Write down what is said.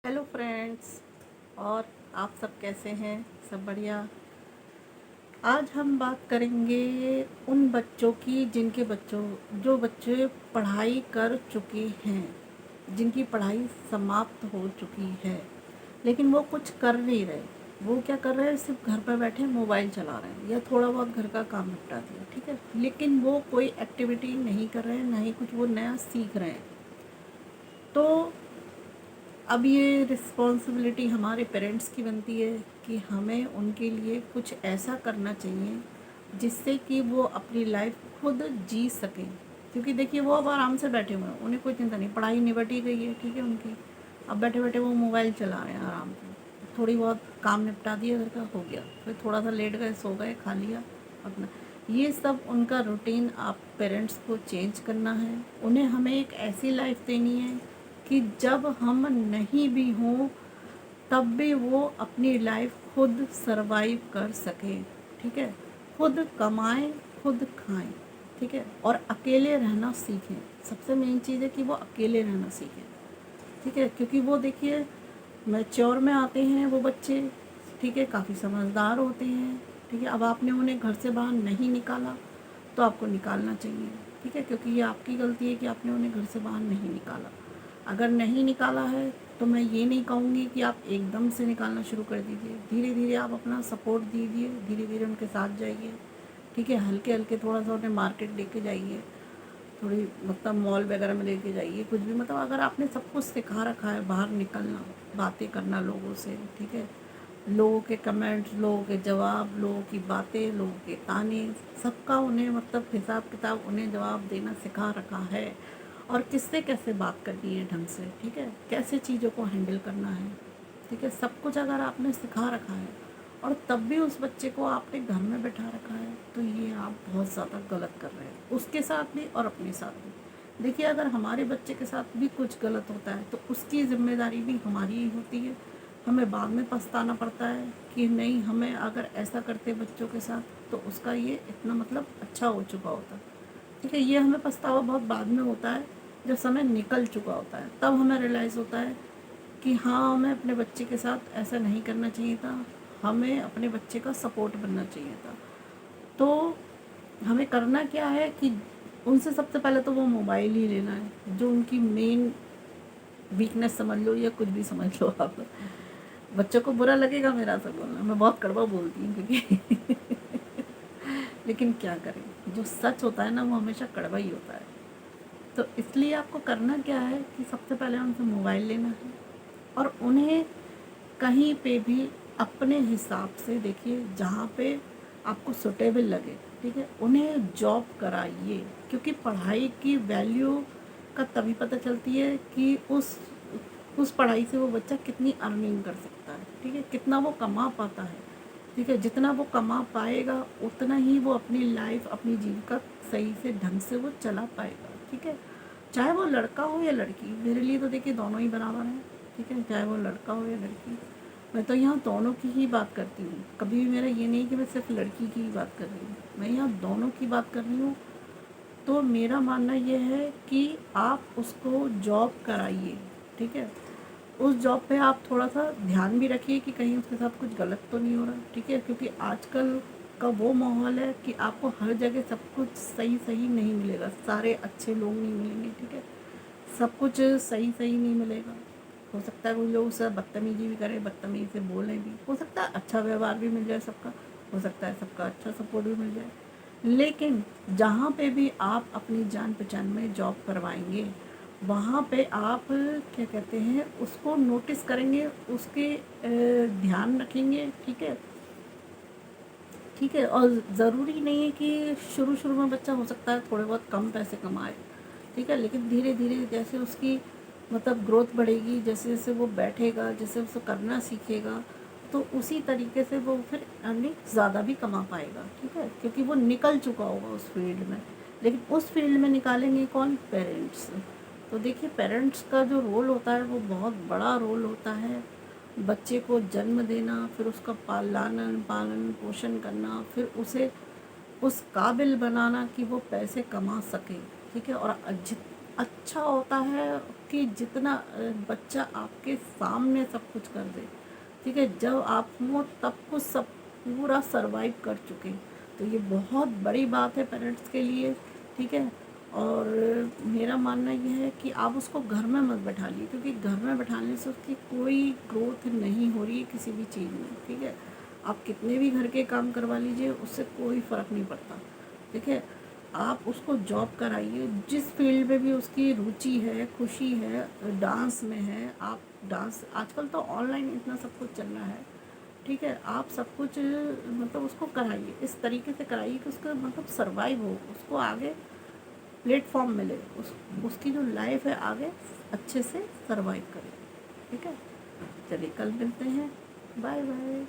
Hello friends. और आप सब कैसे हैं? सब बढ़िया। आज हम बात करेंगे उन बच्चों की जो बच्चे पढ़ाई कर चुके हैं, जिनकी पढ़ाई समाप्त हो चुकी है, लेकिन वो कुछ कर नहीं रहे। वो क्या कर रहे हैं? सिर्फ घर पर बैठे मोबाइल चला रहे हैं या थोड़ा बहुत घर का काम निपटा दिया, ठीक है, लेकिन वो कोई एक्टिविटी नहीं कर रहे हैं, ना ही कुछ वो नया सीख रहे हैं। तो अब ये रिस्पॉन्सिबिलिटी हमारे पेरेंट्स की बनती है कि हमें उनके लिए कुछ ऐसा करना चाहिए जिससे कि वो अपनी लाइफ खुद जी सकें। क्योंकि देखिए, वो अब आराम से बैठे हुए हैं, उन्हें कोई चिंता नहीं, पढ़ाई निपटी गई है, ठीक है उनकी। अब बैठे बैठे वो मोबाइल चला रहे हैं आराम से, थोड़ी बहुत काम निपटा दिया घर का, हो गया, फिर थोड़ा सा लेट गए, सो गए, खा लिया अपना। ये सब उनका रूटीन आप पेरेंट्स को चेंज करना है। उन्हें हमें एक ऐसी लाइफ देनी है कि जब हम नहीं भी हों तब भी वो अपनी लाइफ खुद सरवाइव कर सके, ठीक है। खुद कमाएं, खुद खाएं, ठीक है, और अकेले रहना सीखें। सबसे मेन चीज़ है कि वो अकेले रहना सीखें, ठीक है। क्योंकि वो देखिए, मैच्योर में आते हैं वो बच्चे, ठीक है, काफ़ी समझदार होते हैं, ठीक है। अब आपने उन्हें घर से बाहर नहीं निकाला तो आपको निकालना चाहिए, ठीक है, क्योंकि ये आपकी गलती है कि आपने उन्हें घर से बाहर नहीं निकाला। अगर नहीं निकाला है तो मैं ये नहीं कहूँगी कि आप एकदम से निकालना शुरू कर दीजिए। धीरे धीरे आप अपना सपोर्ट दीजिए, धीरे धीरे उनके साथ जाइए, ठीक है। हल्के हल्के थोड़ा सा उन्हें मार्केट लेके जाइए, थोड़ी मतलब मॉल वगैरह में लेके जाइए, कुछ भी, मतलब अगर आपने सब कुछ सिखा रखा है, बाहर निकलना, बातें करना लोगों से, ठीक है, लोगों के कमेंट्स, लोगों के जवाब, लोगों की बातें, लोगों के ताने, सबका उन्हें मतलब हिसाब किताब उन्हें जवाब देना सिखा रखा है, और किससे कैसे बात करनी है ढंग से, ठीक है, कैसे चीज़ों को हैंडल करना है, ठीक है, सब कुछ अगर आपने सिखा रखा है और तब भी उस बच्चे को आपने घर में बैठा रखा है, तो ये आप बहुत ज़्यादा गलत कर रहे हैं, उसके साथ भी और अपने साथ भी। देखिए, अगर हमारे बच्चे के साथ भी कुछ गलत होता है तो उसकी ज़िम्मेदारी भी हमारी ही होती है। हमें बाद में पछताना पड़ता है कि नहीं, हमें अगर ऐसा करते बच्चों के साथ तो उसका ये इतना मतलब अच्छा हो चुका होता, ठीक है। ये हमें पछतावा बहुत बाद में होता है, जब समय निकल चुका होता है, तब हमें रियलाइज़ होता है कि हाँ, हमें अपने बच्चे के साथ ऐसा नहीं करना चाहिए था, हमें अपने बच्चे का सपोर्ट बनना चाहिए था। तो हमें करना क्या है कि उनसे सबसे पहले तो वो मोबाइल ही लेना है, जो उनकी मेन वीकनेस समझ लो या कुछ भी समझ लो आप। बच्चों को बुरा लगेगा मेरा ऐसा बोलना, मैं बहुत कड़वा बोलती हूँ क्योंकि लेकिन क्या करें, जो सच होता है ना वो हमेशा कड़वा ही होता है। तो इसलिए आपको करना क्या है कि सबसे पहले उनसे मोबाइल लेना है, और उन्हें कहीं पे भी अपने हिसाब से, देखिए जहाँ पे आपको सुटेबल लगे, ठीक है, उन्हें जॉब कराइए। क्योंकि पढ़ाई की वैल्यू का तभी पता चलती है कि उस पढ़ाई से वो बच्चा कितनी अर्निंग कर सकता है, ठीक है, कितना वो कमा पाता है, ठीक है। जितना वो कमा पाएगा उतना ही वो अपनी लाइफ, अपनी जीविका सही से ढंग से वो चला पाएगा, ठीक है। चाहे वो लड़का हो या लड़की, मेरे लिए तो देखिए दोनों ही बराबर हैं, ठीक है, चाहे वो लड़का हो या लड़की। मैं तो यहाँ दोनों की ही बात करती हूँ, कभी भी मेरा ये नहीं कि मैं सिर्फ लड़की की ही बात कर रही हूँ, मैं यहाँ दोनों की बात कर रही हूँ। तो मेरा मानना ये है कि आप उसको जॉब कराइए, ठीक है। उस जॉब पे आप थोड़ा सा ध्यान भी रखिए कि कहीं उसके साथ कुछ गलत तो नहीं हो रहा, ठीक है, क्योंकि आजकल का वो माहौल है कि आपको हर जगह सब कुछ सही सही नहीं मिलेगा, सारे अच्छे लोग नहीं मिलेंगे, ठीक है, सब कुछ सही सही नहीं मिलेगा। हो सकता है कोई लोग उससे बदतमीजी भी करें, बदतमीजी से बोलें भी, हो सकता है अच्छा व्यवहार भी मिल जाए सबका, हो सकता है सबका अच्छा सपोर्ट भी मिल जाए। लेकिन जहाँ पे भी आप अपनी जान पहचान में जॉब करवाएंगे, वहाँ पे आप क्या कहते हैं, उसको नोटिस करेंगे, उसके ध्यान रखेंगे, ठीक है, ठीक है। और ज़रूरी नहीं है कि शुरू शुरू में बच्चा, हो सकता है थोड़े बहुत कम पैसे कमाए, ठीक है, लेकिन धीरे धीरे जैसे उसकी मतलब ग्रोथ बढ़ेगी, जैसे जैसे वो बैठेगा, जैसे उसको करना सीखेगा, तो उसी तरीके से वो फिर अर्निंग ज़्यादा भी कमा पाएगा, ठीक है, क्योंकि वो निकल चुका होगा उस फील्ड में। लेकिन उस फील्ड में निकालेंगे कौन? पेरेंट्स। तो देखिए, पेरेंट्स का जो रोल होता है वो बहुत बड़ा रोल होता है। बच्चे को जन्म देना, फिर उसका लालन पालन पोषण करना, फिर उसे उस काबिल बनाना कि वो पैसे कमा सके, ठीक है। और अच्छा होता है कि जितना बच्चा आपके सामने सब कुछ कर दे, ठीक है, जब आप वो तब कुछ सब पूरा सरवाइव कर चुके, तो ये बहुत बड़ी बात है पेरेंट्स के लिए, ठीक है। और मेरा मानना ये है कि आप उसको घर में मत बैठाइए, क्योंकि घर में बैठाने से उसकी कोई ग्रोथ नहीं हो रही है किसी भी चीज़ में, ठीक है। आप कितने भी घर के काम करवा लीजिए, उससे कोई फ़र्क नहीं पड़ता, ठीक है। आप उसको जॉब कराइए, जिस फील्ड में भी उसकी रुचि है, खुशी है, डांस में है, आप डांस, आजकल तो ऑनलाइन इतना सब कुछ चल रहा है, ठीक है। आप सब कुछ मतलब उसको कराइए, इस तरीके से कराइए कि उसका मतलब सरवाइव हो, उसको आगे प्लेटफॉर्म मिले, उसकी जो लाइफ है आगे अच्छे से सरवाइव करे, ठीक है। चलिए कल मिलते हैं, बाय बाय।